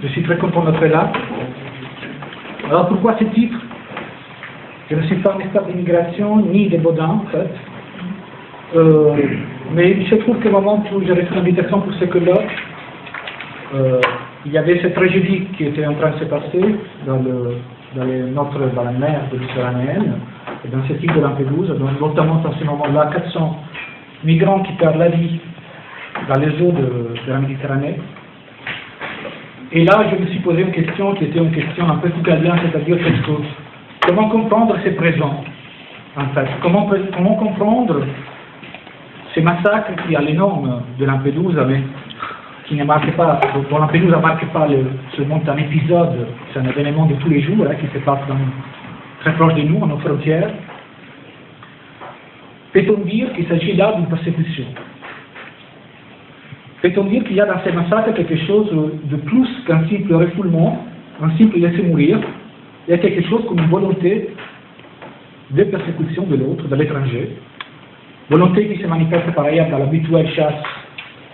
Je suis très content d'être là. Alors pourquoi ce titre? Je ne suis pas un expert d'immigration, ni de Baudin, en fait. Mais il se trouve qu'au moment où j'ai reçu l'invitation pour ce colloque, il y avait cette tragédie qui était en train de se passer dans la mer méditerranéenne, et dans cette île de Lampedusa, donc notamment dans ce moment-là, 400 migrants qui perdent la vie dans les eaux de la Méditerranée. Et là, je me suis posé une question qui était une question un peu italienne, c'est-à-dire comment comprendre ces présents, en fait, comment comprendre ces massacres qui, à l'énorme de Lampedusa, mais qui ne marque pas, pour Lampedusa ne marque pas seulement un épisode, c'est un événement de tous les jours, qui se passe très proche de nous, à nos frontières. Peut-on dire qu'il s'agit là d'une persécution? Peut-on dire qu'il y a dans ces massacres quelque chose de plus qu'un simple refoulement, un simple laisser mourir? Il y a quelque chose comme une volonté de persécution de l'autre, de l'étranger, volonté qui se manifeste par ailleurs dans l'habituelle chasse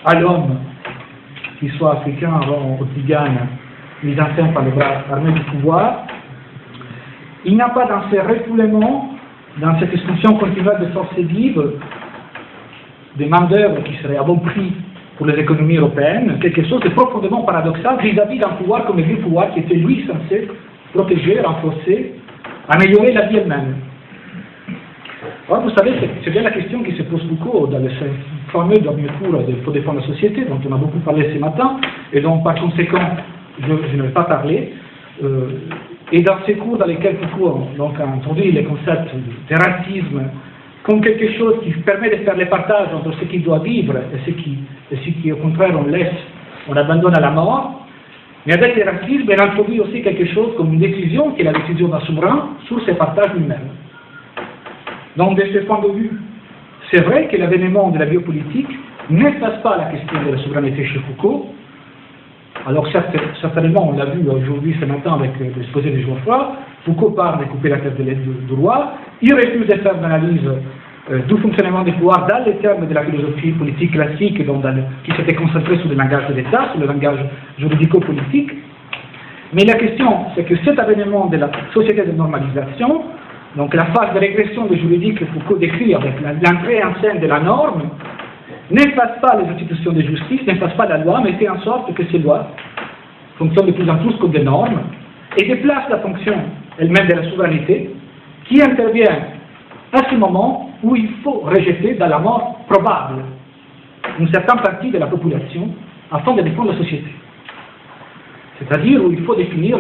à l'homme, qu'il soit africain ou tzigane, mis en scène par les bras armés du pouvoir. Il n'y a pas dans ces refoulements, dans cette expulsion continuelle de forces vives, des main-d'œuvre qui seraient à bon prix pour les économies européennes, quelque chose de profondément paradoxal vis-à-vis d'un pouvoir comme le vieux pouvoir qui était lui censé protéger, renforcer, améliorer la vie elle-même. Alors vous savez, c'est bien la question qui se pose beaucoup dans le fameux dernier cours de Faut défendre la société, dont on a beaucoup parlé ce matin, et dont par conséquent je ne vais pas parler. Et dans ces cours dans lesquels Foucault donc, a introduit les concepts de racisme comme quelque chose qui permet de faire les partages entre ce qui doit vivre et ce qui au contraire on abandonne à la mort. Mais avec le racisme, il introduit aussi quelque chose comme une décision, qui est la décision d'un souverain sur ses partages lui-même. Donc, de ce point de vue, c'est vrai que l'avènement de la biopolitique n'efface pas la question de la souveraineté chez Foucault. Alors, certainement, on l'a vu aujourd'hui, ce matin, avec l'exposé de Geoffroy, Foucault parle de couper la tête du roi, il refuse de faire une analyse du fonctionnement des pouvoirs dans les termes de la philosophie politique classique qui s'était concentrée sur le langage de l'État, sur le langage juridico-politique. Mais la question, c'est que cet avènement de la société de normalisation, donc la phase de régression du juridique que Foucault décrit avec l'entrée en scène de la norme, n'efface pas les institutions de justice, n'efface pas la loi, mais fait en sorte que ces lois fonctionnent de plus en plus comme des normes et déplace la fonction elle-même de la souveraineté qui intervient à ce moment où il faut rejeter dans la mort probable une certaine partie de la population afin de défendre la société. C'est-à-dire où il faut définir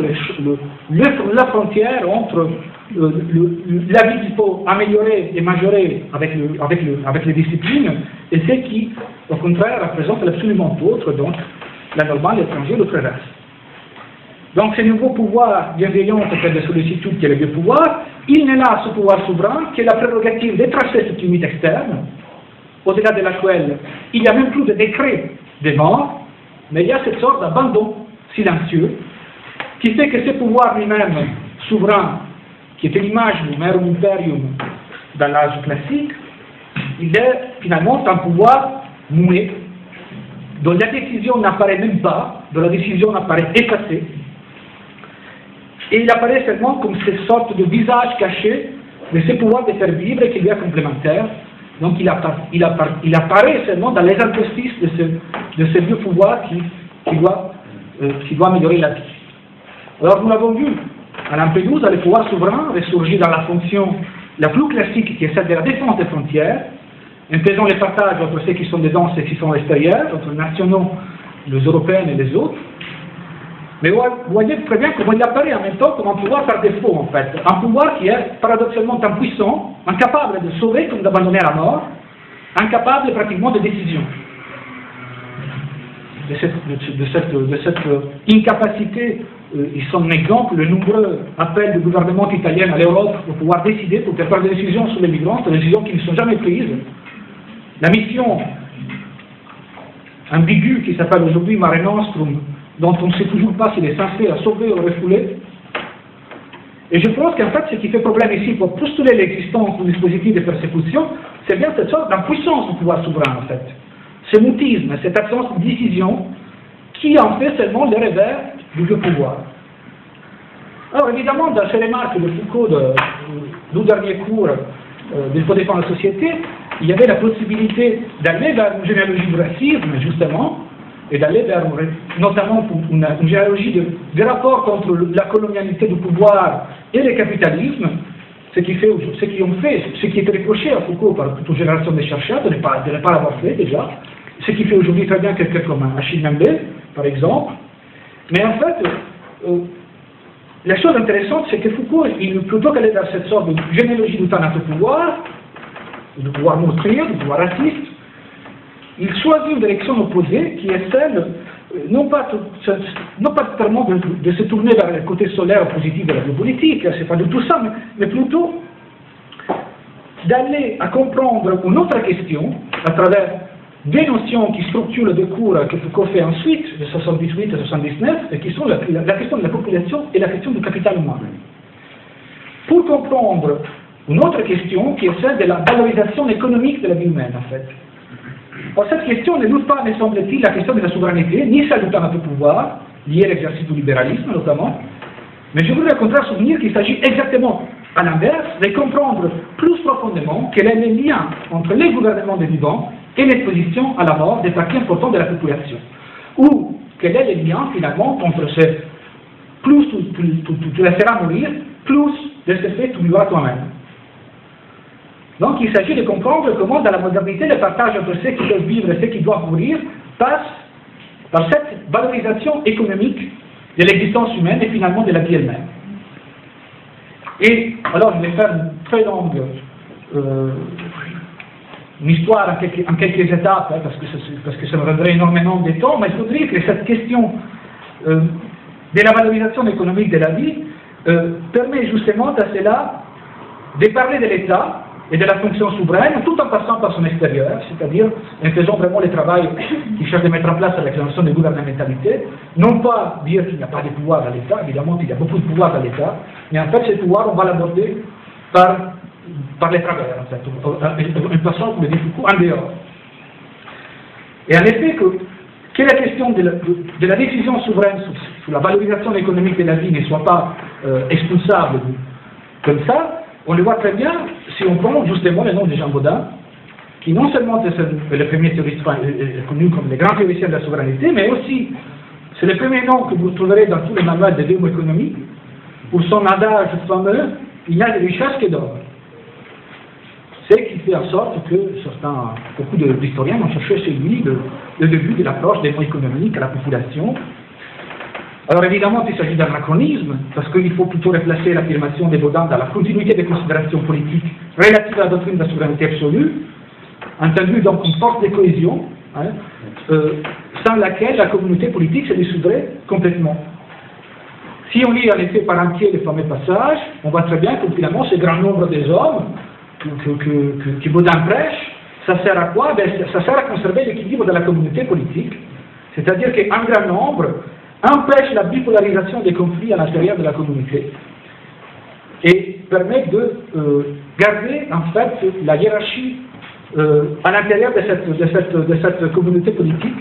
la frontière entre la vie qu'il faut améliorer et majorer avec les disciplines et ce qui, au contraire, représente absolument d'autres, donc la normale, l'étranger, l'autre race. Donc ce nouveau pouvoir bienveillant, peut-être de sollicitude qui est le vieux pouvoir, il n'est là, ce pouvoir souverain, qui est la prérogative de tracer cette limite externe, au-delà de laquelle il n'y a même plus de décret de mort, mais il y a cette sorte d'abandon silencieux qui fait que ce pouvoir lui-même souverain, qui était l'image du Merum Imperium dans l'âge classique, il est finalement un pouvoir muet, dont la décision n'apparaît même pas, dont la décision apparaît effacée, et il apparaît seulement comme cette sorte de visage caché de ce pouvoir de faire vivre et qui lui est complémentaire. Donc il apparaît seulement dans les interstices de ce vieux pouvoir qui doit améliorer la vie. Alors nous l'avons vu, à Lampedusa, le pouvoir souverain ressurgit dans la fonction la plus classique qui est celle de la défense des frontières, en faisant les partages entre ceux qui sont dedans et ceux qui sont à l'extérieur, entre les nationaux, les européens et les autres. Mais vous voyez très bien comment il apparaît en même temps comme un pouvoir par défaut, en fait. Un pouvoir qui est paradoxalement impuissant, incapable de sauver comme d'abandonner à la mort, incapable pratiquement de décision. De cette incapacité, ils sont un exemple, le nombreux appels du gouvernement italien à l'Europe pour pouvoir décider, pour faire des décisions sur les migrants, des décisions qui ne sont jamais prises. La mission ambiguë qui s'appelle aujourd'hui Mare Nostrum, dont on ne sait toujours pas s'il est censé la sauver ou refouler. Et je pense qu'en fait, ce qui fait problème ici pour postuler l'existence du dispositif de persécution, c'est bien cette sorte d'impuissance du pouvoir souverain, en fait. Ce mutisme, cette absence de décision, qui en fait seulement le revers du pouvoir. Alors évidemment, dans ces remarques de Foucault du dernier cours de faut défendre la société, il y avait la possibilité d'aller vers une généalogie du racisme, justement, et d'aller vers notamment une généalogie des rapports entre la colonialité du pouvoir et le capitalisme, ce qui est reproché à Foucault par toute une génération de chercheurs de ne pas l'avoir fait déjà, ce qui fait aujourd'hui très bien quelqu'un comme Achille Mbembe, par exemple. Mais en fait, la chose intéressante, c'est que Foucault, plutôt qu'aller dans cette sorte de généalogie du temps pouvoir, du pouvoir monstrueux, du pouvoir raciste, il choisit une direction opposée qui est celle, non pas totalement de se tourner vers le côté solaire positif de la biopolitique, c'est pas du tout ça, mais plutôt d'aller à comprendre une autre question à travers des notions qui structurent le discours que Foucault fait ensuite, de 78 à 79, et qui sont la question de la population et la question du capital humain. Pour comprendre une autre question qui est celle de la valorisation économique de la vie humaine, en fait. Or, cette question ne doute pas, me semble-t-il, la question de la souveraineté, ni celle du temps de pouvoir, liée à l'exercice du libéralisme notamment, mais je voudrais au contraire souvenir qu'il s'agit exactement, à l'inverse, de comprendre plus profondément quel est le lien entre les gouvernements des vivants et l'exposition à la mort des parties importantes de la population. Ou quel est le lien, finalement, entre plus tu la feras mourir, plus de ce fait tu vivras toi-même. Donc il s'agit de comprendre comment, dans la modernité, le partage entre ceux qui peuvent vivre et ceux qui doivent mourir passe par cette valorisation économique de l'existence humaine et finalement de la vie elle-même. Et alors je vais faire une très longue une histoire en quelques étapes, hein, parce que ça me rendrait énormément de temps, mais je voudrais que cette question de la valorisation économique de la vie permet justement à cela de parler de l'État et de la fonction souveraine, tout en passant par son extérieur, c'est-à-dire en faisant vraiment le travail qui cherche de mettre en place avec la notion de gouvernementalité, non pas dire qu'il n'y a pas de pouvoir dans l'État, évidemment qu'il y a beaucoup de pouvoir dans l'État, mais en fait ce pouvoir on va l'aborder par les travers, en fait, en passant, comme le dit Foucault, en dehors. Et en effet, que la question de la décision souveraine sur la valorisation économique de la vie ne soit pas expulsable comme ça, on le voit très bien si on prend justement le nom de Jean Bodin, qui non seulement est le premier théoricien connu comme le grand théoricien de la souveraineté, mais aussi c'est le premier nom que vous trouverez dans tous les manuels de démo-économie pour son adage fameux « il n'y a de richesse que d'or ». C'est qui fait en sorte que beaucoup d'historiens ont cherché chez lui le début de l'approche démo-économique à la population. Alors évidemment, il s'agit d'anachronisme, parce qu'il faut plutôt replacer l'affirmation de Bodin dans la continuité des considérations politiques relatives à la doctrine de la souveraineté absolue, entendu donc une force de cohésion, hein, sans laquelle la communauté politique se dissoudrait complètement. Si on lit en effet par entier les fameux passages, on voit très bien que finalement ce grand nombre des hommes que Bodin prêche, ça sert à quoi? Ça sert à conserver l'équilibre de la communauté politique, c'est-à-dire qu'un grand nombre empêche la bipolarisation des conflits à l'intérieur de la communauté et permet de garder en fait la hiérarchie à l'intérieur de cette communauté politique.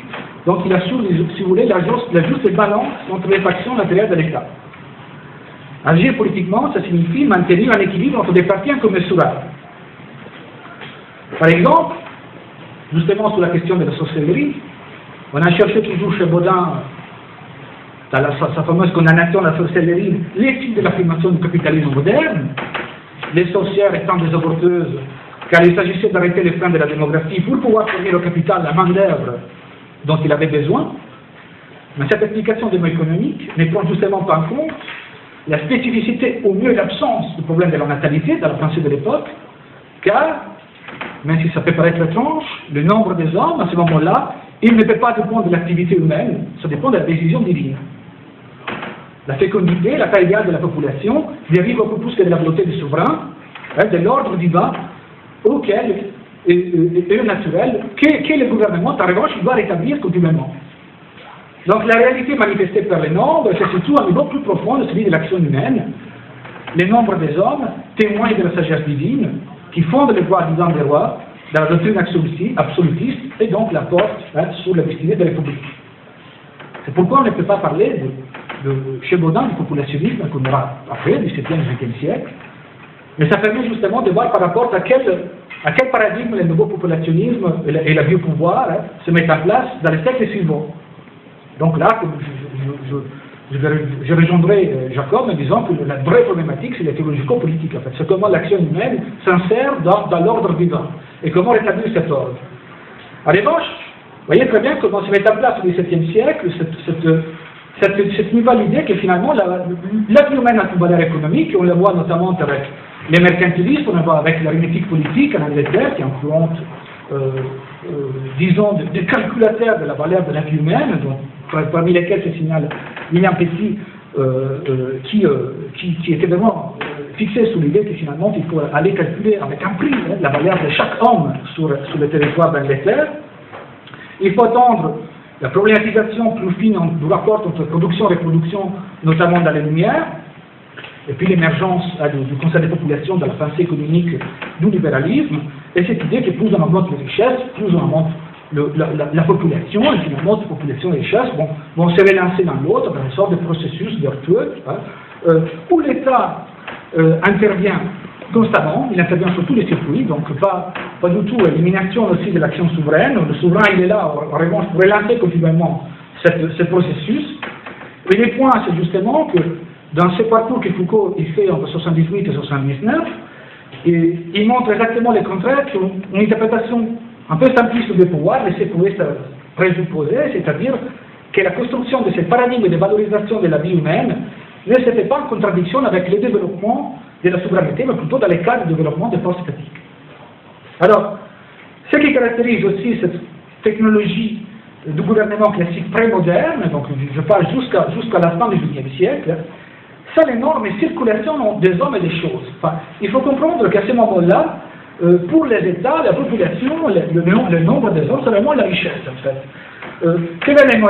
Donc il assure, si vous voulez, la juste balance entre les factions à l'intérieur de l'État. Agir politiquement, ça signifie maintenir un équilibre entre des parties incommensurables. Par exemple, justement sur la question de la sorcellerie, on a cherché toujours chez Bodin, dans sa fameuse condamnation à la sorcellerie, l'étude de l'affirmation du capitalisme moderne, les sorcières étant des avorteuses, car il s'agissait d'arrêter les freins de la démographie pour pouvoir fournir au capital la main-d'œuvre dont il avait besoin. Mais cette explication démo-économique ne prend justement pas en compte la spécificité, au mieux l'absence du problème de la natalité dans la pensée de l'époque, car, même si ça peut paraître étrange, le nombre des hommes à ce moment-là, il ne peut pas dépendre de l'activité humaine, ça dépend de la décision divine. La fécondité, la taille idéale de la population, dérive beaucoup plus que de la volonté du souverain, de l'ordre divin auquel est naturel, que le gouvernement, en revanche, il doit rétablir continuellement. Donc la réalité manifestée par les nombres, c'est surtout un niveau plus profond de celui de l'action humaine. Les nombres des hommes témoignent de la sagesse divine, qui fonde le droit divin des rois, dans la doctrine absolutiste, et donc la porte sur la destinée de la République. C'est pourquoi on ne peut pas parler chez Baudin du populationnisme qu'on aura après, du 7e et 8e siècle. Mais ça permet justement de voir par rapport à quel paradigme le nouveau populationnisme et le biopouvoir se mettent en place dans les siècles suivants. Donc là, je rejoindrai Jacob en disant que la vraie problématique, c'est la théologico-politique. En fait. C'est comment l'action humaine s'insère dans l'ordre divin et comment rétablir cet ordre. En revanche, vous voyez très bien comment se met en place au XVIIe siècle cette nouvelle idée que finalement la vie humaine a une valeur économique, on la voit notamment avec les mercantilistes, on la voit avec l'aritmétique politique en Angleterre qui influente, disons, des calculateurs de la valeur de la vie humaine, donc, parmi lesquels se signale William Petit, qui était vraiment fixé sur l'idée que finalement il faut aller calculer avec un prix la valeur de chaque homme sur le territoire d'Angleterre. Il faut attendre la problématisation plus fine du rapport entre production et reproduction, notamment dans les Lumières, et puis l'émergence du concept de population dans la pensée économique du libéralisme, et cette idée que plus on augmente les richesses, plus on augmente la population, et finalement, cette population et les richesses vont se relancer dans l'autre, dans une sorte de processus vertueux, où l'État intervient constamment, il intervient sur tous les circuits, donc pas du tout élimination aussi de l'action souveraine. Le souverain, il est là, en revanche, pour relancer continuellement ce processus. Et les points, c'est justement que dans ce parcours que Foucault il fait entre 78 et 79, il montre exactement le contraire, une interprétation un peu simpliste des pouvoirs, laissée pouvait se présupposer, c'est-à-dire que la construction de ce paradigme de valorisation de la vie humaine ne s'était pas en contradiction avec le développement de la souveraineté, mais plutôt dans les cas de développement des forces étatiques. Alors, ce qui caractérise aussi cette technologie du gouvernement classique pré-moderne, donc je parle jusqu'à la fin du XVIIIe siècle, c'est l'énorme circulation des hommes et des choses. Enfin, il faut comprendre qu'à ce moment-là, pour les États, la population, le nombre des hommes, c'est vraiment la richesse, en fait. Quels sont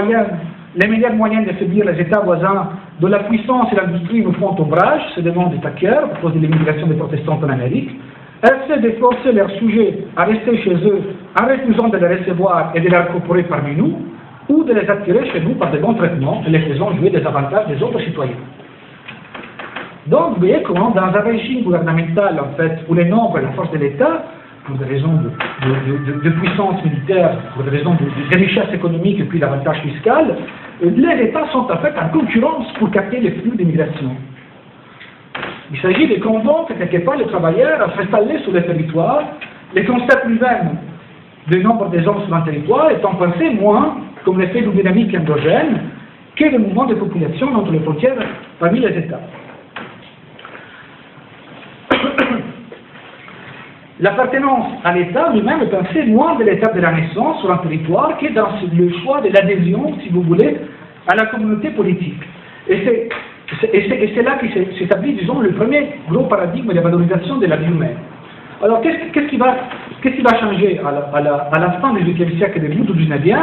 les meilleurs moyens de séduire les États voisins de la puissance et l'industrie nous font ombrage, se demande Tucker, à cause de l'immigration des protestants en Amérique. Essaient de forcer leurs sujets à rester chez eux en refusant de les recevoir et de les incorporer parmi nous, ou de les attirer chez nous par de bons traitements et les faisant jouer des avantages des autres citoyens. Donc, vous voyez comment, dans un régime gouvernemental, en fait, où les nombres et la force de l'État, pour des raisons de puissance militaire, pour des raisons de richesse économique et puis d'avantage fiscal, les États sont en fait en concurrence pour capter les flux d'immigration. Il s'agit de convaincre quelque part les travailleurs à s'installer sur le territoire, les concepts lui-même du nombre des hommes sur un territoire étant pensés moins comme l'effet d'une dynamique endogène que le mouvement de population entre les frontières parmi les États. L'appartenance à l'État lui-même est pensée moins de l'étape de la naissance sur un territoire que dans le choix de l'adhésion, si vous voulez, à la communauté politique. Et c'est là qu'il s'établit, disons, le premier gros paradigme de valorisation de la vie humaine. Alors, qu'est-ce qui va changer à la fin du XVIIIe siècle et début du XIXe?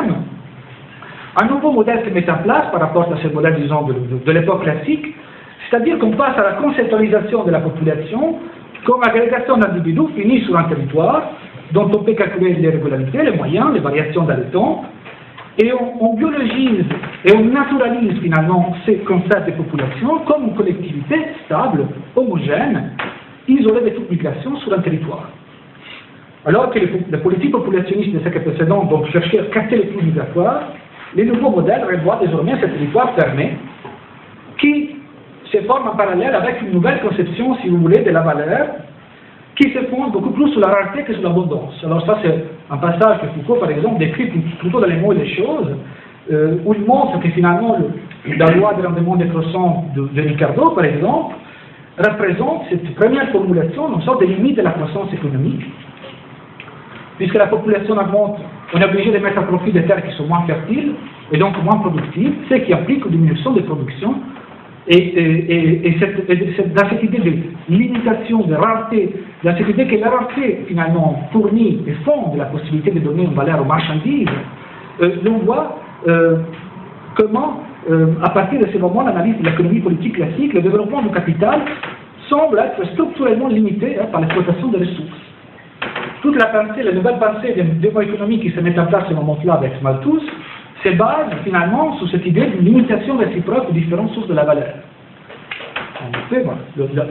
Un nouveau modèle se met en place par rapport à ce modèle, disons, de l'époque classique, c'est-à-dire qu'on passe à la conceptualisation de la population comme agrégation d'individus finis sur un territoire, dont on peut calculer les régularités, les moyens, les variations dans le temps, et on biologise et on naturalise finalement ces concepts de population comme une collectivité stable, homogène, isolée de toute migration sur un territoire. Alors que les politiques populationnistes des siècles précédents donc cherchaient à capter les flux migratoires, les nouveaux modèles revoient désormais ce territoire fermé qui se forme en parallèle avec une nouvelle conception, si vous voulez, de la valeur, qui se fonde beaucoup plus sur la rareté que sur l'abondance. Alors ça, c'est un passage que Foucault, par exemple, décrit plutôt dans les mots et les choses, où il montre que finalement, la loi de rendement décroissant de Ricardo, par exemple, représente cette première formulation, une sorte de limite de la croissance économique, puisque la population augmente, on est obligé de mettre à profit des terres qui sont moins fertiles, et donc moins productives, ce qui implique une diminution des productions. Et dans cette idée de limitation, de rareté, dans cette idée que la rareté, finalement, fournit et fonde la possibilité de donner une valeur aux marchandises, l'on voit comment, à partir de ce moment, l'analyse de l'économie politique classique, le développement du capital semble être structurellement limité par l'exploitation des ressources. Toute la pensée, la nouvelle pensée des développements économiques qui se met en place à ce moment-là avec Malthus, se base finalement sur cette idée d'une limitation réciproque aux différentes sources de la valeur. En effet,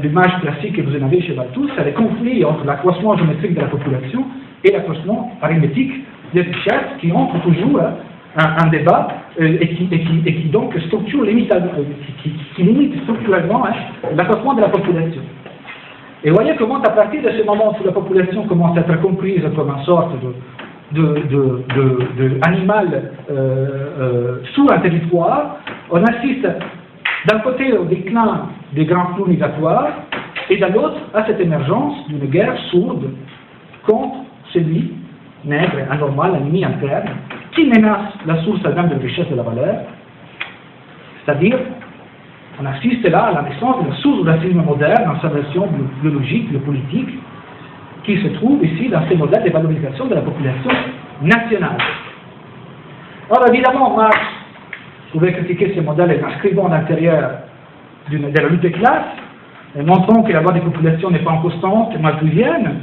l'image classique que vous en avez chez Malthus, c'est le conflit entre l'accroissement géométrique de la population et l'accroissement arithmétique des richesses qui entre toujours un débat et qui donc structure qui limite structurellement l'accroissement de la population. Et voyez comment à partir de ce moment où la population commence à être comprise comme une sorte d'animal sous un territoire, on assiste d'un côté au déclin des grands flux migratoires et de l'autre à cette émergence d'une guerre sourde contre celui, nègre, anormal, ennemi interne, qui menace la source elle-même de la richesse de la valeur, c'est-à-dire on assiste là à la naissance de la source du racisme moderne dans sa version biologique, biopolitique, qui se trouve ici dans ces modèles de valorisation de la population nationale. Alors évidemment, Marx pouvait critiquer ces modèles en inscrivant à l'intérieur de la lutte des classes, et montrant que la loi des populations n'est pas en constante malthusienne,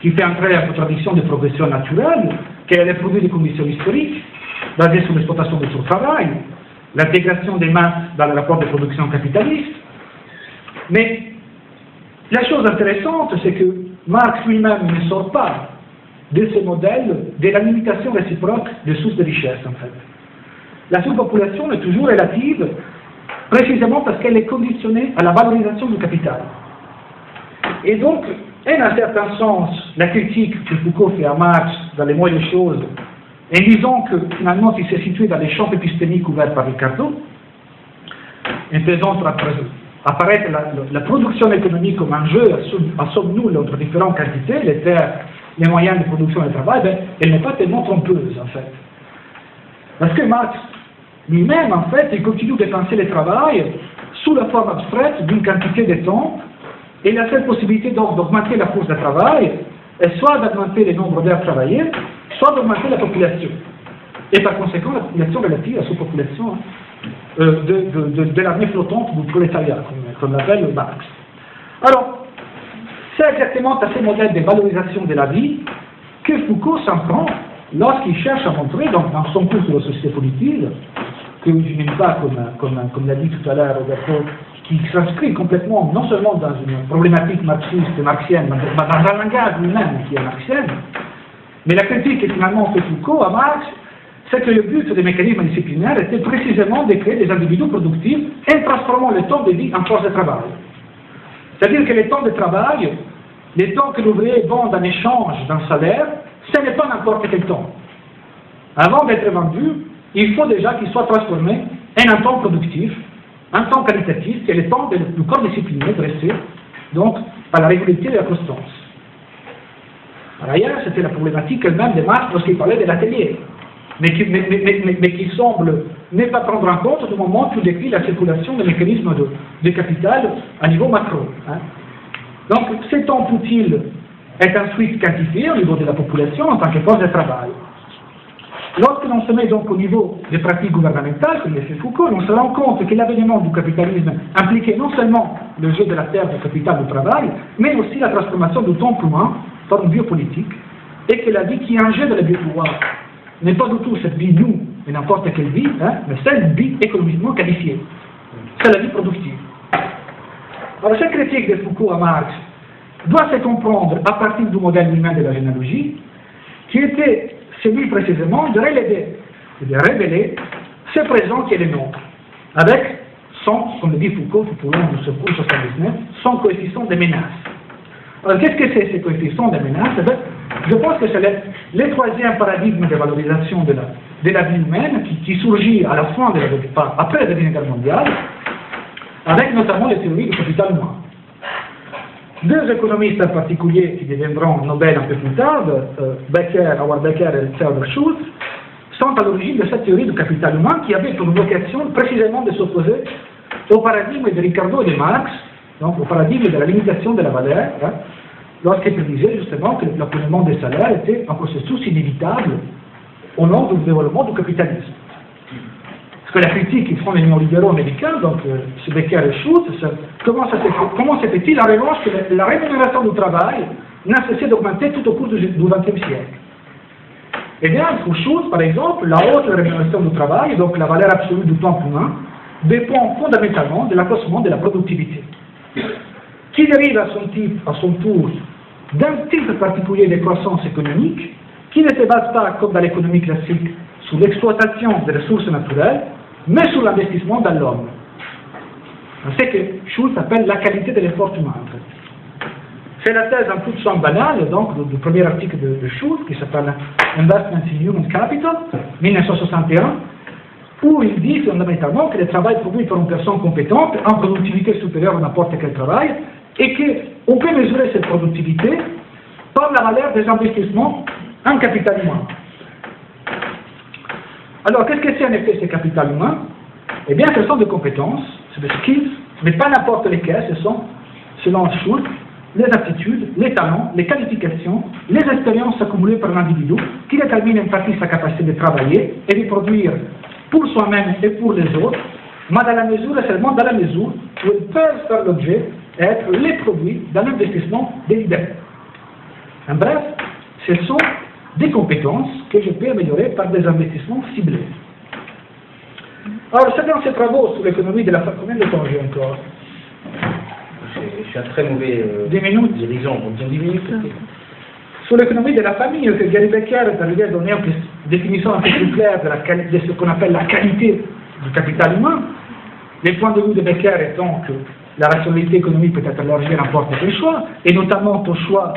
qui fait entrer en contradiction des progressions naturelles, qu'elle est le produit des conditions historiques, basées sur l'exploitation de son travail, l'intégration des masses dans le rapport de production capitaliste. Mais la chose intéressante, c'est que Marx lui-même ne sort pas de ce modèle de la limitation réciproque des sources de richesse, en fait. La surpopulation est toujours relative, précisément parce qu'elle est conditionnée à la valorisation du capital. Et donc, en un certain sens, la critique que Foucault fait à Marx dans les moyens des choses, en disant que finalement il s'est situé dans les champs épistémiques ouverts par Ricardo, en faisant apparaître la production économique comme un jeu à somme nulle entre différentes quantités, les terres, les moyens de production et de travail, ben, elle n'est pas tellement trompeuse en fait. Parce que Marx lui-même, en fait, il continue de penser le travail sous la forme abstraite d'une quantité de temps, et la seule possibilité donc d'augmenter la force de travail est soit d'augmenter le nombre d'heures travaillées, soit d'augmenter la population. Et par conséquent, la population relative à la sous-population de l'armée flottante du prolétariat, comme l'appelle Marx. Alors, c'est exactement à ces modèles de valorisation de la vie que Foucault s'en prend lorsqu'il cherche à montrer, donc dans son cours sur la société politique, que je n'aime pas, comme l'a dit tout à l'heure Roberto, qui s'inscrit complètement, non seulement dans une problématique marxiste et marxienne, mais dans un langage lui-même qui est marxien, mais la critique que finalement fait Foucault à Marx, c'est que le but des mécanismes disciplinaires était précisément de créer des individus productifs en transformant le temps de vie en force de travail. C'est-à-dire que le temps de travail, le temps que l'ouvrier vend en échange d'un salaire, ce n'est pas n'importe quel temps. Avant d'être vendu, il faut déjà qu'il soit transformé en un temps productif, un temps qualitatif, qui est le temps du corps discipliné dressé, donc par la régularité et la constance. Par ailleurs, c'était la problématique elle-même de Marx lorsqu'il parlait de l'atelier, mais qui semble ne pas prendre en compte du moment où il décrit la circulation des mécanismes de capital à niveau macro. Hein. Donc, ce temps utile est ensuite quantifié au niveau de la population en tant que force de travail. Lorsque l'on se met donc au niveau des pratiques gouvernementales, comme l'a fait Foucault, on se rend compte que l'avènement du capitalisme impliquait non seulement le jeu de la terre du capital du travail, mais aussi la transformation du temps humain par une biopolitique, et que la vie qui est en jeu de la biopouvoir n'est pas du tout cette vie nous, mais n'importe quelle vie, hein, mais cette vie économiquement qualifiée. C'est la vie productive. Alors cette critique de Foucault à Marx doit se comprendre à partir du modèle lui-même de la généalogie, qui était celui précisément de révéler ce présent qui est le nôtre, avec son, comme le dit Foucault tout au long de ce cours 79, son coefficient de menace. Alors qu'est-ce que c'est ce coefficient de menace? Je pense que c'est le troisième paradigme de valorisation de la vie humaine qui surgit à la fin après la Deuxième Guerre mondiale, avec notamment les théories du capital humain. Deux économistes en particulier qui deviendront Nobel un peu plus tard, Howard Becker et Theodor Schultz, sont à l'origine de cette théorie du capital humain qui avait pour vocation précisément de s'opposer au paradigme de Ricardo et de Marx, donc au paradigme de la limitation de la valeur, hein, lorsqu'il prédisait justement que le plafonnement des salaires était un processus inévitable au nom du développement du capitalisme. Parce que la critique qu'ils font les néolibéraux américains, donc Becker et Schultz, comment se fait-il en revanche que la rémunération du travail n'a cessé d'augmenter tout au cours du XXe siècle? Eh bien, pour Schultz, par exemple, la haute rémunération du travail, donc la valeur absolue du temps humain, dépend fondamentalement de l'accroissement de la productivité, qui dérive à son tour d'un type particulier de croissance économique, qui ne se base pas, comme dans l'économie classique, sur l'exploitation des ressources naturelles, mais sur l'investissement dans l'homme. C'est ce que Schultz appelle la qualité de l'effort humain. En fait. C'est la thèse en toute somme banale, donc, du premier article de Schultz, qui s'appelle Investment in Human Capital, 1961, où il dit fondamentalement que le travail produit par une personne compétente, en productivité supérieure à n'importe quel travail, et qu'on peut mesurer cette productivité par la valeur des investissements en capital humain. Alors, qu'est-ce que c'est en effet ce capital humain? Eh bien, ce sont des compétences, c'est des skills, mais pas n'importe lesquelles, ce sont, selon Schultz, les aptitudes, les talents, les qualifications, les expériences accumulées par l'individu qui déterminent en partie sa capacité de travailler et de produire pour soi-même et pour les autres, mais dans la mesure et seulement dans la mesure où ils peuvent faire l'objet et être les produits d'un investissement délibéré. En bref, ce sont des compétences que je peux améliorer par des investissements ciblés. Alors, c'est dans ces travaux sur l'économie de la famille. Combien de temps j'ai encore? Je suis un très mauvais 10 minutes. dirigeant, on tient 10 minutes. Sur l'économie de la famille, que Gary Becker est arrivé à donner une définition un peu plus claire de ce qu'on appelle la qualité du capital humain. Les points de vue de Becker étant que la rationalité économique peut être élargie à n'importe quel choix, et notamment au choix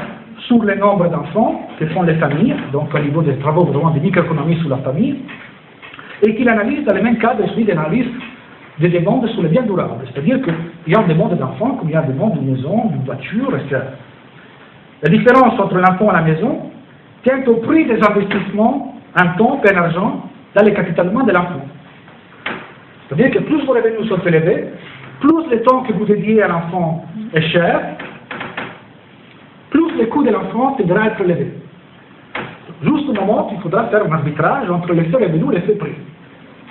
sur le nombre d'enfants que font les familles, donc au niveau des travaux vraiment de microéconomie sur la famille, et qu'il analyse dans le même cadre celui de l'analyse des demandes sur les biens durables. C'est-à-dire qu'il y a une demande d'enfants comme il y a une demande d'une maison, d'une voiture, etc. La différence entre l'enfant et la maison tient au prix des investissements en temps et en argent dans le capital humain de l'enfant. C'est-à-dire que plus vos revenus sont élevés, plus le temps que vous dédiez à l'enfant est cher, plus le coût de l'enfant devra être élevé. Juste au moment où il faudra faire un arbitrage entre l'effet revenu et l'effet prix,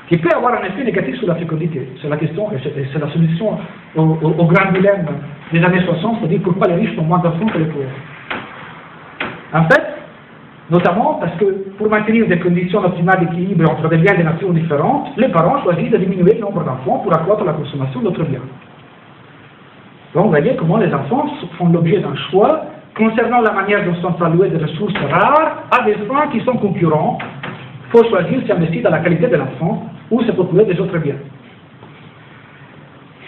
qui peut avoir un effet négatif sur la fécondité. C'est la question, et c'est la solution au grand dilemme des années 60, c'est-à-dire pourquoi les riches ont moins d'enfants que les pauvres. En fait, notamment parce que pour maintenir des conditions optimales d'équilibre entre des biens de nature différentes, les parents choisissent de diminuer le nombre d'enfants pour accroître la consommation d'autres biens. Donc vous voyez comment les enfants font l'objet d'un choix concernant la manière dont sont allouées des ressources rares à des fins qui sont concurrents. Il faut choisir si investir dans la qualité de l'enfant ou se procurer des autres biens.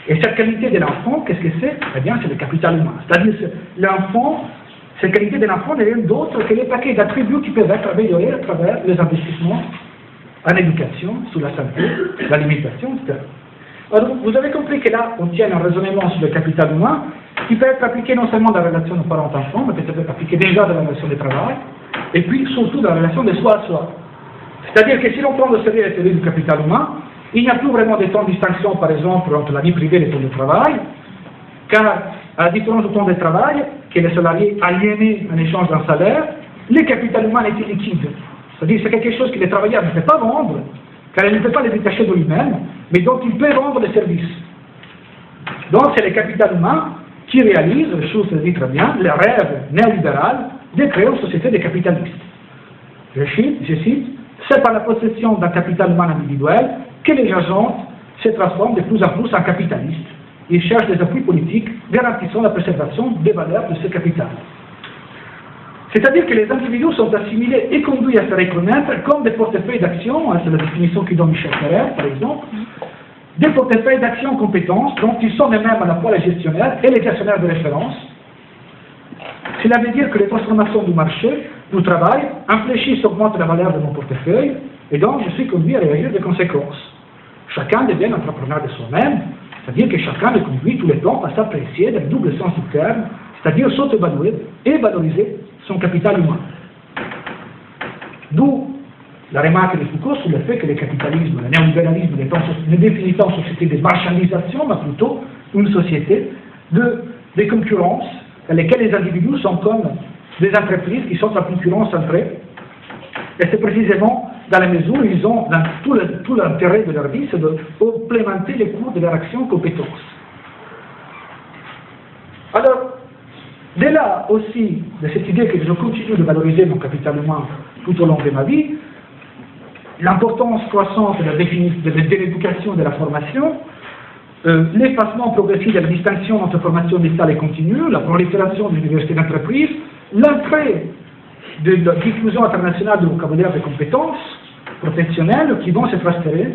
Et cette qualité de l'enfant, qu'est-ce que c'est? Eh bien, c'est le capital humain. C'est-à-dire que l'enfant, cette qualité de l'enfant n'est rien d'autre que les paquets d'attributs qui peuvent être améliorés à travers les investissements en éducation, sur la santé, l'alimentation, etc. Alors, vous avez compris que là, on tient un raisonnement sur le capital humain qui peut être appliqué non seulement dans la relation de parents-enfants, mais peut être appliqué déjà dans la relation de travail, et puis surtout dans la relation de soi à soi. C'est-à-dire que si l'on prend au sérieux la théorie du capital humain, il n'y a plus vraiment de temps de distinction, par exemple, entre la vie privée et le temps de travail, car à la différence du temps de travail, que les salariés aliénés en échange d'un salaire, le capital humain est illiquide. C'est-à-dire que c'est quelque chose que le travailleur ne peut pas vendre, car il ne peut pas les détacher de lui-même, mais dont il peut vendre des services. Donc c'est le capital humain qui réalise, Schultz le dit très bien, le rêve néolibéral de créer une société de capitalistes. Je cite, c'est par la possession d'un capital humain individuel que les agents se transforment de plus en plus en capitalistes. Ils cherchent des appuis politiques garantissant la préservation des valeurs de ce capital. C'est-à-dire que les individus sont assimilés et conduits à se reconnaître comme des portefeuilles d'action, c'est la définition que donne Michel Ferrer, par exemple, des portefeuilles d'action compétences dont ils sont eux-mêmes à la fois les gestionnaires et les gestionnaires de référence. Cela veut dire que les transformations du marché, du travail, infléchissent, augmentent la valeur de mon portefeuille, et donc je suis conduit à réagir des conséquences. Chacun devient entrepreneur de soi-même, c'est-à-dire que chacun est conduit tout le temps à s'apprécier dans le double sens du terme, c'est-à-dire s'auto-évaluer et valoriser son capital humain. D'où la remarque de Foucault sur le fait que le capitalisme, le néolibéralisme ne définit pas une société de marchandisation, mais plutôt une société de concurrence dans laquelle les individus sont comme des entreprises qui sont en concurrence entre eux. Et c'est précisément dans la mesure où ils ont, dans tout l'intérêt de leur vie, c'est de complémenter les coûts de leur action compétence. Alors, de là aussi, de cette idée que je continue de valoriser mon capital humain tout au long de ma vie, l'importance croissante de l'éducation et de la formation, l'effacement progressif de la distinction entre formation initiale et continue, la prolifération des universités d'entreprise, l'entrée de la diffusion internationale du vocabulaire des compétences professionnelles qui vont se transférer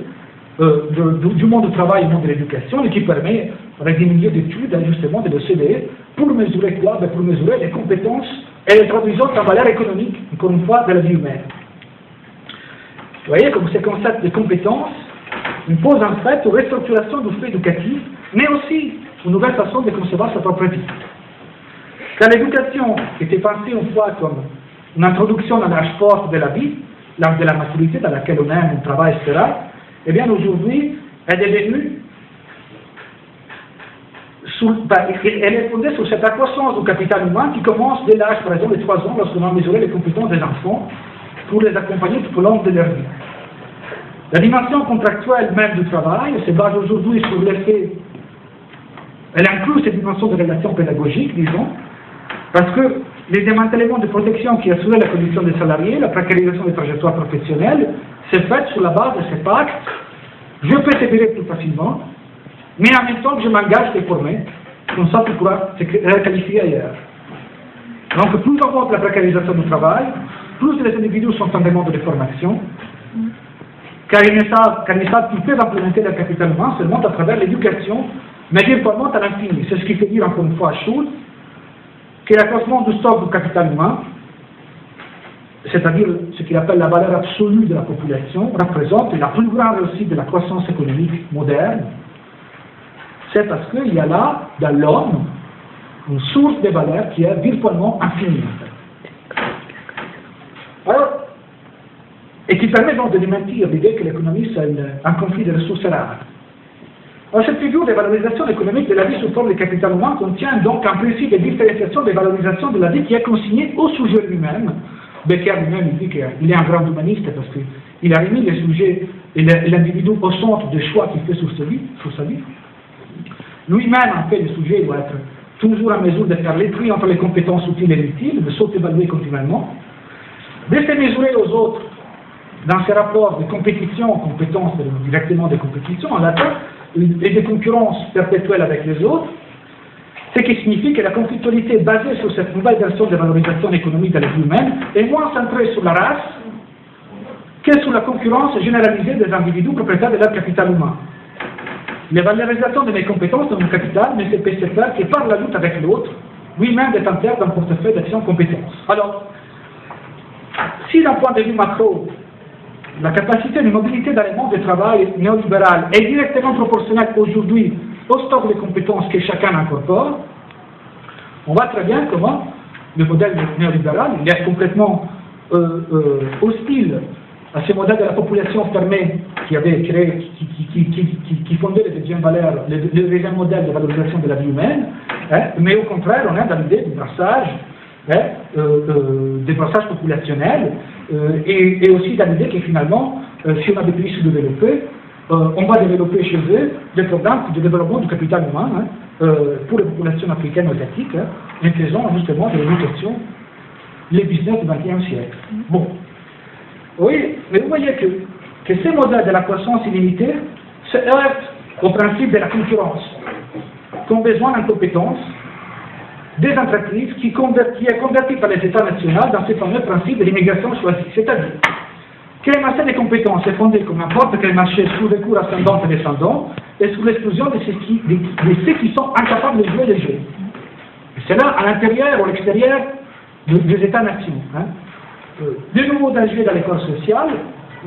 du monde du travail au monde de l'éducation et qui permet avec des milliers d'études justement de l'OCDE pour mesurer quoi? Pour mesurer les compétences et les traduisons en valeur économique, encore une fois, de la vie humaine. Vous voyez comme ce concept de compétences impose en fait une restructuration du fait éducatif, mais aussi une nouvelle façon de concevoir sa propre vie. Car l'éducation était pensée une fois comme une introduction dans l'âge fort de la vie, l'âge de la maturité dans laquelle on aime, on travaille, etc., eh bien aujourd'hui, elle est devenue, elle est fondée sur cette croissance du capital humain qui commence dès l'âge, par exemple, de 3 ans, lorsqu'on a mesuré les compétences des enfants pour les accompagner tout au long de leur vie. La dimension contractuelle même du travail se base aujourd'hui sur l'effet, elle inclut cette dimension de relation pédagogique, disons, parce que les démantèlements de protection qui assuraient la condition des salariés, la précarisation des trajectoires professionnelles, c'est fait sur la base de ces pactes. Je peux te virer plus facilement, mais en même temps que je m'engage à te former, comme ça tu pourras te requalifier ailleurs. Donc plus on augmente la précarisation du travail, plus les individus sont en demande de formation, car ils ne savent qu'ils peuvent implémenter le capital humain seulement à travers l'éducation, mais virtuellement à l'infini. C'est ce qui fait dire encore une fois à Schultz que l'accroissement du stock du capital humain, c'est-à-dire ce qu'il appelle la valeur absolue de la population, représente la plus grande réussite de la croissance économique moderne. C'est parce qu'il y a là, dans l'homme, une source de valeur qui est virtuellement infinie. Alors, et qui permet donc de démentir l'idée que l'économie c'est un conflit de ressources rares. Alors, cette figure de valorisation économique de la vie sous forme de capital humain contient donc un principe de différenciation de valorisation de la vie qui est consigné au sujet lui-même. Becker lui-même dit qu'il est un grand humaniste parce qu'il a remis le sujet et l'individu au centre des choix qu'il fait sur sa vie. Lui-même, en fait, le sujet doit être toujours en mesure de faire les tri entre les compétences utiles et inutiles, de s'auto-évaluer continuellement, de se mesurer aux autres dans ces rapports de compétition, compétences directement de compétition en latin, et de concurrence perpétuelle avec les autres, ce qui signifie que la conflictualité basée sur cette nouvelle version de valorisation économique de la vie humaine est moins centrée sur la race que sur la concurrence généralisée des individus propriétaires de leur capital humain. La valorisation de mes compétences dans mon capital ne peut se faire que par la lutte avec l'autre, lui-même détenteur d'un portefeuille d'actions compétences. Alors, si d'un point de vue macro, la capacité de mobilité dans le monde du travail néolibéral est directement proportionnelle aujourd'hui au stock de compétences que chacun incorpore, on voit très bien comment le modèle néolibéral il est complètement hostile à ce modèle de la population fermée qui avait créé, qui fondait les deuxièmes valeurs, le deuxième modèle de valorisation de la vie humaine, mais au contraire, on est dans l'idée du brassage, des brassages populationnels, et aussi dans l'idée que finalement, si on a des pays sous-développés, on va développer chez eux des programmes de développement du capital humain pour les populations africaines ou asiatiques, en faisant justement de l'éducation les business du XXe siècle. Bon. Oui, mais vous voyez que ces modèles de la croissance illimitée se heurtent au principe de la concurrence, qui ont besoin d'une compétence des entreprises qui est convertie par les États nationaux dans ce fameux principe de l'immigration choisie. C'est-à-dire que le marché des compétences est fondé comme n'importe quel marché sur les cours ascendants et descendants et sur l'exclusion de ceux qui sont incapables de jouer le jeu. C'est là à l'intérieur ou à l'extérieur des États-nations. Les nouveaux âgés dans l'école sociale,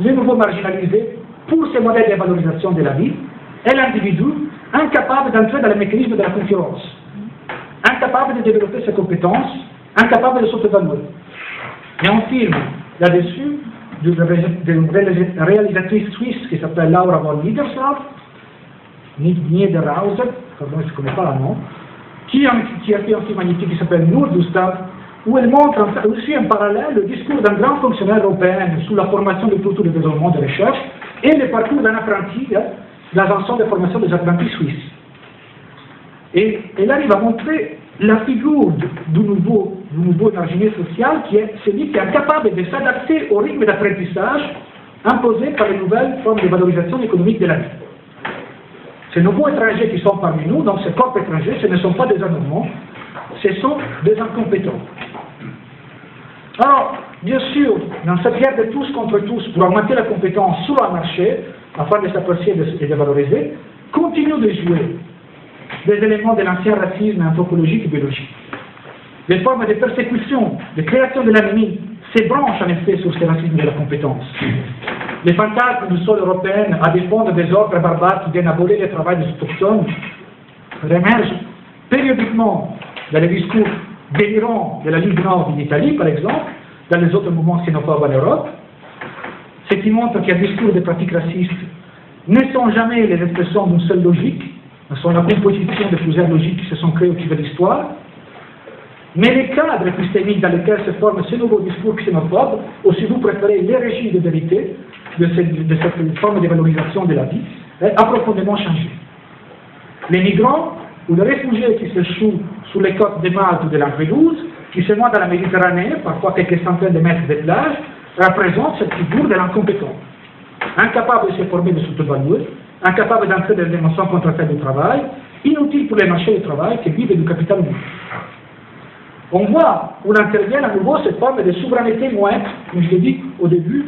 les nouveaux marginalisés pour ces modèles de valorisation de la vie, et l'individu incapable d'entrer dans le mécanisme de la concurrence, incapable de développer ses compétences, incapable de s'auto-évaluer. Et on filme là-dessus d'une réalisatrice suisse qui s'appelle Laura von Niedersdorf, Niederhauser, pardon, je ne connais pas le nom, qui a fait un film magnifique qui s'appelle Nordustad, où elle montre aussi en parallèle le discours d'un grand fonctionnaire européen sous la formation de culture de développement de recherche et le parcours d'un apprenti dans un centre de formation des apprentis suisses. Et elle arrive à montrer la figure du nouveau imaginaire social qui est celui qui est incapable de s'adapter au rythme d'apprentissage imposé par les nouvelles formes de valorisation économique de la vie. Ces nouveaux étrangers qui sont parmi nous, donc ces corps étrangers, ce ne sont pas des anormaux, ce sont des incompétents. Alors, bien sûr, dans cette guerre de tous contre tous, pour augmenter la compétence sur le marché, afin de s'apprécier et de valoriser, continuent de jouer des éléments de l'ancien racisme anthropologique et biologique. Les formes de persécution, de création de l'ennemi, s'ébranchent en effet sur ces racismes de la compétence. Les fantasmes du sol européen à défendre des ordres barbares qui viennent abolir le travail des autochtones rémergent périodiquement dans les discours délirants de la Ligue Nord d'Italie, par exemple, dans les autres mouvements xénophobes en Europe, ce qui montre qu'un discours de pratiques racistes ne sont jamais les expressions d'une seule logique, ce sont la composition de plusieurs logiques qui se sont créées au fil de l'histoire, mais les cadres épistémiques dans lesquels se forment ce nouveau discours xénophobe, ou si vous préférez les régimes de vérité de cette forme de valorisation de la vie, a profondément changé. Les migrants ou les réfugiés qui s'échouent sur les côtes de Malte ou de Lampedusa, qui se noient dans la Méditerranée, parfois quelques centaines de mètres de plage, représentent cette figure de l'incompétent, incapable de se former de sous-valeur, incapable d'entrer dans les dimensions contractuelles du travail, inutile pour les marchés du travail qui vivent du capital humain. On voit où intervient à nouveau cette forme de souveraineté moindre, comme je l'ai dit au début,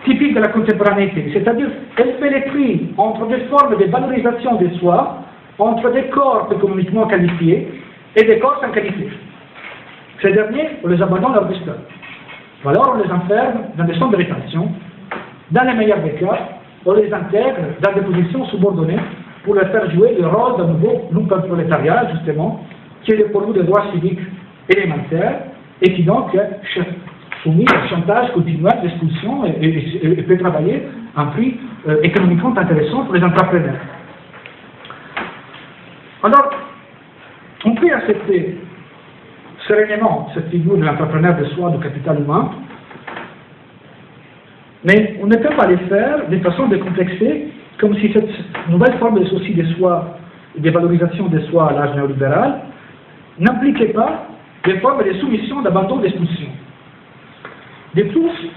typique de la contemporanéité, c'est-à-dire elle fait le tri entre des formes de valorisation de soi, entre des corps économiquement qualifiés et des corps sans qualifiés. Ces derniers, on les abandonne à leur destin. Ou alors on les enferme dans des centres de rétention. Dans les meilleurs des cas, on les intègre dans des positions subordonnées pour leur faire jouer le rôle d'un nouveau lumpenprolétariat, justement, qui est pour nous des droits civiques élémentaires et qui donc est soumis à un chantage continuel d'expulsion et peut travailler à un prix économiquement intéressant pour les entrepreneurs. Alors, on peut accepter sereinement cette figure de l'entrepreneur de soi, du capital humain, mais on ne peut pas le faire de façon décomplexée, comme si cette nouvelle forme de souci de soi, de valorisation de soi à l'âge néolibéral, n'impliquait pas des formes de soumission, d'abandon, d'expulsion. De plus,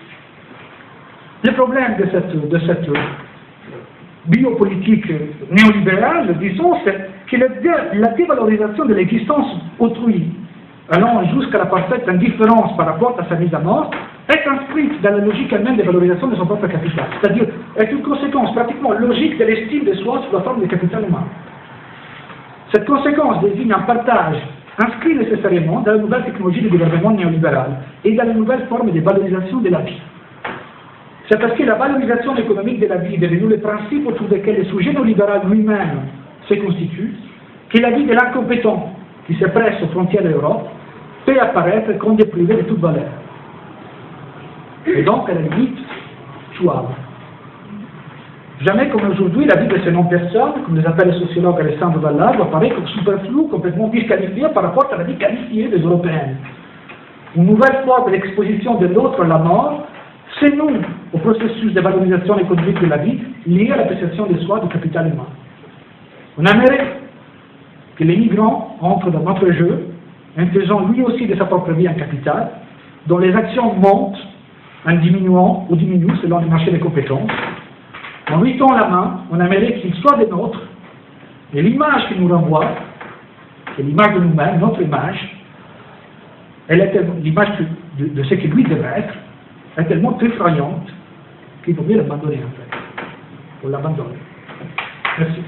le problème de cette biopolitique néolibérale, disons, c'est que la dévalorisation de l'existence autrui, allant jusqu'à la parfaite indifférence par rapport à sa mise à mort, est inscrite dans la logique elle-même de valorisation de son propre capital. C'est-à-dire, est une conséquence pratiquement logique de l'estime de soi sous la forme du capital humain. Cette conséquence désigne un partage inscrit nécessairement dans la nouvelle technologie du gouvernement néolibéral et dans la nouvelle forme de valorisation de la vie. C'est parce que la valorisation économique de la vie est devenue le principe autour duquel le sujet néolibéral lui-même se constitue, que la vie de l'incompétent qui se presse aux frontières de l'Europe peut apparaître comme déprivée de toute valeur. Et donc, à la limite, tuable. Jamais comme aujourd'hui, la vie de ces non-personnes, comme les appelle le sociologue Alessandro Dall'Ardo, apparaît comme superflue, complètement disqualifiée par rapport à la vie qualifiée des Européennes. Une nouvelle forme d'exposition de l'autre à la mort, c'est nous au processus de valorisation économique de la vie lié à la perception de soi du capital humain. On aimerait que les migrants entrent dans notre jeu, en faisant lui aussi de sa propre vie un capital, dont les actions montent en diminuant ou diminuent selon les marchés des compétences. En lui tend la main, on aimerait qu'il soit des nôtres, et l'image qu'il nous renvoie, c'est l'image de nous-mêmes, notre image, elle est l'image de ce que lui devrait être, est tellement effrayante qu'il vaut mieux l'abandonner en fait. Faut l'abandonner. Merci.